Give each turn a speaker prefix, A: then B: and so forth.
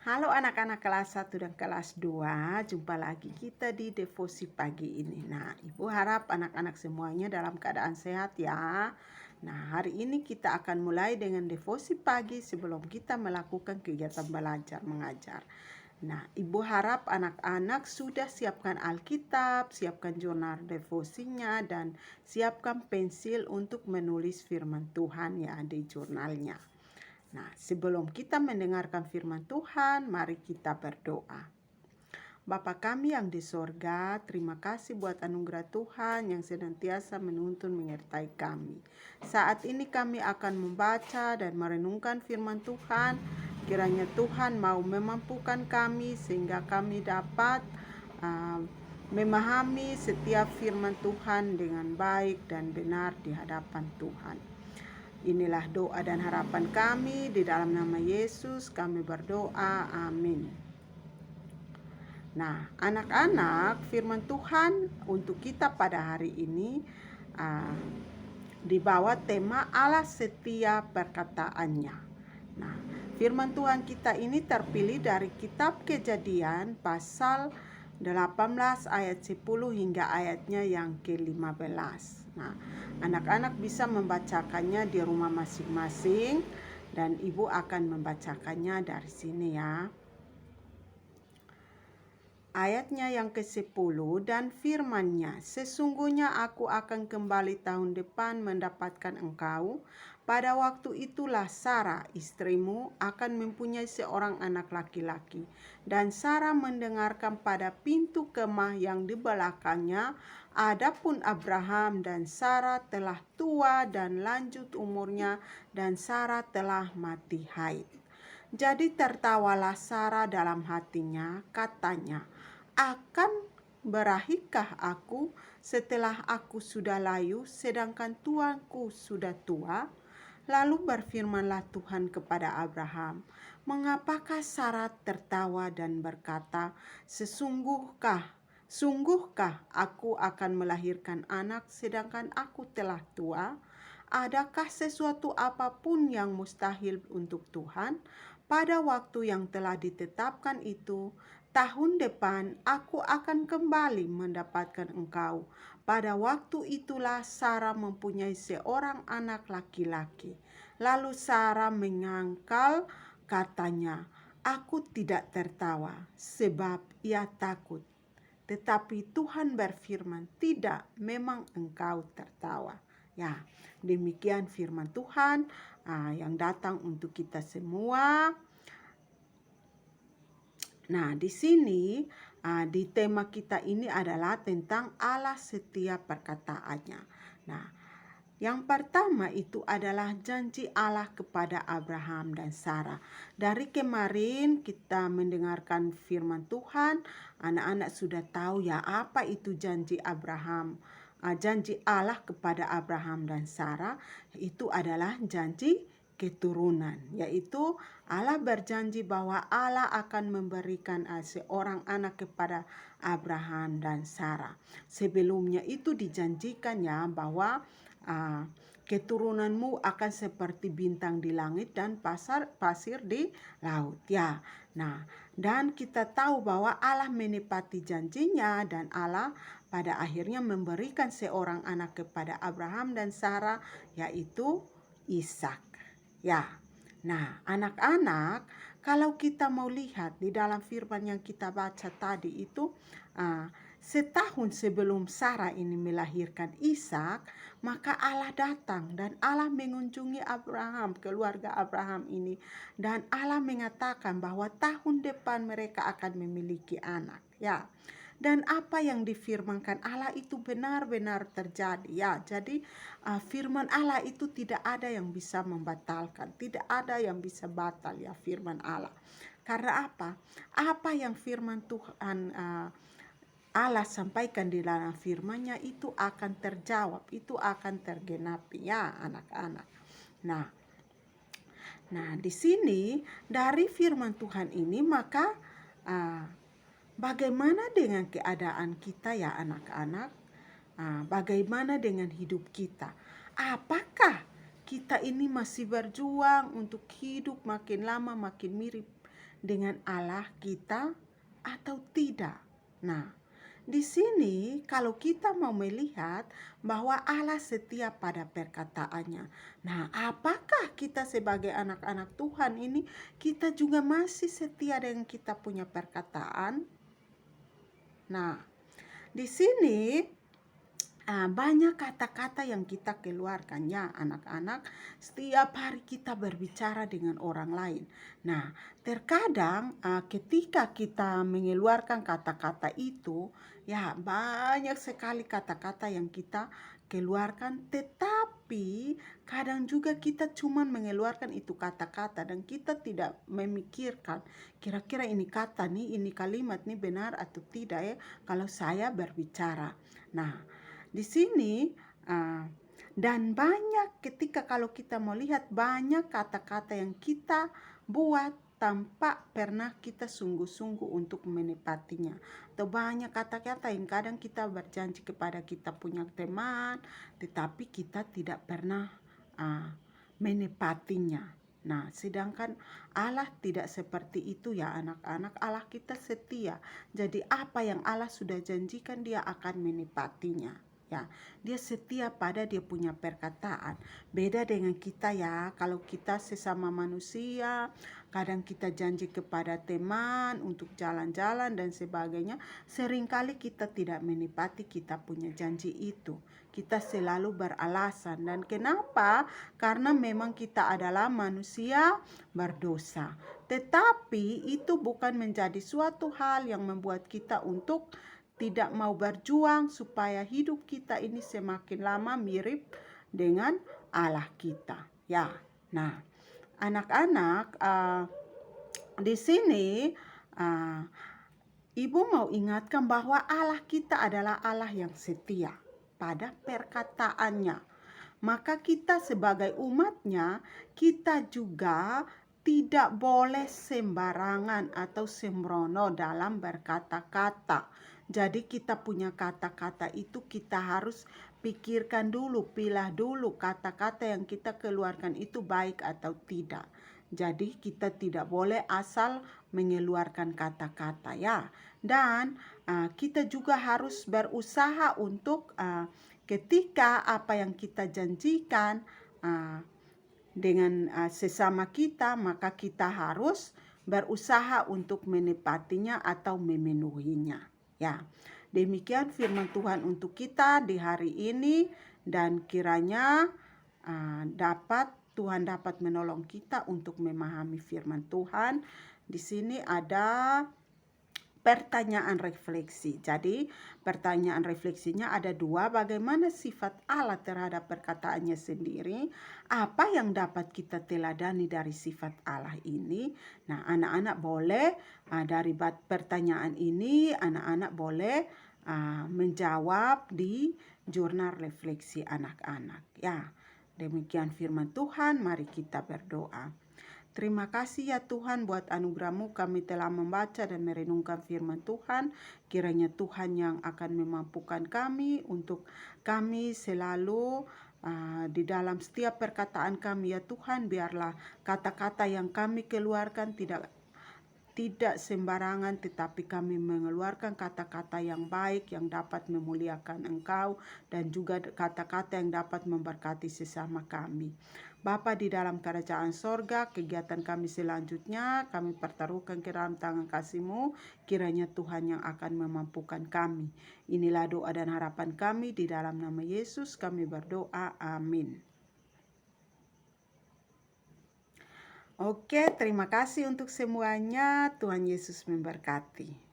A: Halo anak-anak kelas 1 dan kelas 2, jumpa lagi kita di devosi pagi ini. Nah, Ibu harap anak-anak semuanya dalam keadaan sehat ya. Nah, hari ini kita akan mulai dengan devosi pagi sebelum kita melakukan kegiatan belajar mengajar. Nah, Ibu harap anak-anak sudah siapkan Alkitab, siapkan jurnal devosinya, dan siapkan pensil untuk menulis firman Tuhan ya di jurnalnya. Nah, sebelum kita mendengarkan firman Tuhan, mari kita berdoa. Bapa kami yang di sorga, terima kasih buat anugerah Tuhan yang senantiasa menuntun menyertai kami. Saat ini kami akan membaca dan merenungkan firman Tuhan. Kiranya Tuhan mau memampukan kami sehingga kami dapat memahami setiap firman Tuhan dengan baik dan benar di hadapan Tuhan. Inilah doa dan harapan kami, di dalam nama Yesus kami berdoa, amin. Nah, anak-anak, firman Tuhan untuk kita pada hari ini dibawa tema Allah setia perkataannya. Nah, firman Tuhan kita ini terpilih dari kitab Kejadian pasal 18 ayat 10 hingga ayatnya yang ke-15. Nah, anak-anak bisa membacakannya di rumah masing-masing dan Ibu akan membacakannya dari sini ya. Ayatnya yang ke-10, dan firman-Nya, sesungguhnya aku akan kembali tahun depan mendapatkan engkau. Pada waktu itulah Sarah istrimu akan mempunyai seorang anak laki-laki. Dan Sarah mendengarkan pada pintu kemah yang di belakangnya. Adapun Abraham dan Sarah telah tua dan lanjut umurnya, dan Sarah telah mati haid. Jadi tertawalah Sarah dalam hatinya, katanya, akan berahikah aku setelah aku sudah layu, sedangkan tuanku sudah tua? Lalu berfirmanlah Tuhan kepada Abraham, mengapakah Sarah tertawa dan berkata, sungguhkah aku akan melahirkan anak sedangkan aku telah tua? Adakah sesuatu apapun yang mustahil untuk Tuhan? Pada waktu yang telah ditetapkan itu, tahun depan aku akan kembali mendapatkan engkau. Pada waktu itulah Sarah mempunyai seorang anak laki-laki. Lalu Sarah menyangkal, katanya, aku tidak tertawa sebab ia takut. Tetapi Tuhan berfirman, tidak, memang engkau tertawa. Ya, demikian firman Tuhan yang datang untuk kita semua. Nah, di sini di tema kita ini adalah tentang Allah setiap perkataannya. Nah, yang pertama itu adalah janji Allah kepada Abraham dan Sarah. Dari kemarin kita mendengarkan firman Tuhan, anak-anak sudah tahu ya apa itu janji Abraham. Janji Allah kepada Abraham dan Sarah itu adalah janji keturunan, yaitu Allah berjanji bahwa Allah akan memberikan seorang anak kepada Abraham dan Sarah. Sebelumnya itu dijanjikan ya bahwa keturunanmu akan seperti bintang di langit dan pasir di laut ya. Nah, dan kita tahu bahwa Allah menepati janjinya dan Allah pada akhirnya memberikan seorang anak kepada Abraham dan Sarah, yaitu Ishak. Ya. Nah, anak-anak, kalau kita mau lihat di dalam firman yang kita baca tadi itu, setahun sebelum Sarah ini melahirkan Ishak, maka Allah datang dan Allah mengunjungi Abraham, keluarga Abraham ini, dan Allah mengatakan bahwa tahun depan mereka akan memiliki anak. Ya. Dan apa yang difirmankan Allah itu benar-benar terjadi ya. Jadi firman Allah itu tidak ada yang bisa membatalkan, tidak ada yang bisa batal ya firman Allah. Karena apa? Apa yang firman Tuhan Allah sampaikan di dalam firman-Nya itu akan terjawab, itu akan tergenapi ya anak-anak. Nah, di sini dari firman Tuhan ini maka bagaimana dengan keadaan kita ya anak-anak? Bagaimana dengan hidup kita? Apakah kita ini masih berjuang untuk hidup makin lama makin mirip dengan Allah kita atau tidak? Nah, di sini kalau kita mau melihat bahwa Allah setia pada perkataannya. Nah, apakah kita sebagai anak-anak Tuhan ini kita juga masih setia dengan kita punya perkataan? Nah, di sini banyak kata-kata yang kita keluarkan ya anak-anak. Setiap hari kita berbicara dengan orang lain. Nah, terkadang ketika kita mengeluarkan kata-kata itu, ya banyak sekali kata-kata yang kita keluarkan, tetapi kadang juga kita cuma mengeluarkan itu kata-kata dan kita tidak memikirkan kira-kira ini kata nih, ini kalimat nih benar atau tidak ya kalau saya berbicara. Nah, di sini dan banyak ketika kalau kita mau lihat banyak kata-kata yang kita buat tanpa pernah kita sungguh-sungguh untuk menepatinya. Atau banyak kata-kata yang kadang kita berjanji kepada kita punya teman, tetapi kita tidak pernah menepatinya. Nah, sedangkan Allah tidak seperti itu ya anak-anak. Allah kita setia. Jadi apa yang Allah sudah janjikan dia akan menepatinya. Ya, dia setia pada dia punya perkataan. Beda dengan kita ya, kalau kita sesama manusia, kadang kita janji kepada teman untuk jalan-jalan dan sebagainya, seringkali kita tidak menepati kita punya janji itu. Kita selalu beralasan dan kenapa? Karena memang kita adalah manusia berdosa. Tetapi itu bukan menjadi suatu hal yang membuat kita untuk tidak mau berjuang supaya hidup kita ini semakin lama mirip dengan Allah kita. Ya, nah anak-anak di sini Ibu mau ingatkan bahwa Allah kita adalah Allah yang setia pada perkataannya. Maka kita sebagai umatnya, kita juga tidak boleh sembarangan atau sembrono dalam berkata-kata. Jadi kita punya kata-kata itu kita harus pikirkan dulu, pilah dulu kata-kata yang kita keluarkan itu baik atau tidak. Jadi kita tidak boleh asal mengeluarkan kata-kata ya. Dan kita juga harus berusaha untuk ketika apa yang kita janjikan dengan sesama kita, maka kita harus berusaha untuk menepatinya atau memenuhinya. Ya, demikian firman Tuhan untuk kita di hari ini dan kiranya Tuhan dapat menolong kita untuk memahami firman Tuhan. Di sini ada pertanyaan refleksi. Jadi pertanyaan refleksinya ada dua. Bagaimana sifat Allah terhadap perkataannya sendiri? Apa yang dapat kita teladani dari sifat Allah ini? Nah, anak-anak boleh dari pertanyaan ini, anak-anak boleh menjawab di jurnal refleksi anak-anak. Ya, demikian firman Tuhan. Mari kita berdoa. Terima kasih ya Tuhan buat anugerah-Mu kami telah membaca dan merenungkan firman Tuhan. Kiranya Tuhan yang akan memampukan kami untuk kami selalu di dalam setiap perkataan kami ya Tuhan. Biarlah kata-kata yang kami keluarkan tidak sembarangan, tetapi kami mengeluarkan kata-kata yang baik yang dapat memuliakan Engkau dan juga kata-kata yang dapat memberkati sesama kami. Bapa di dalam kerajaan sorga, kegiatan kami selanjutnya kami pertaruhkan ke dalam tangan kasih-Mu, kiranya Tuhan yang akan memampukan kami. Inilah doa dan harapan kami di dalam nama Yesus kami berdoa, amin. Oke, terima kasih untuk semuanya. Tuhan Yesus memberkati.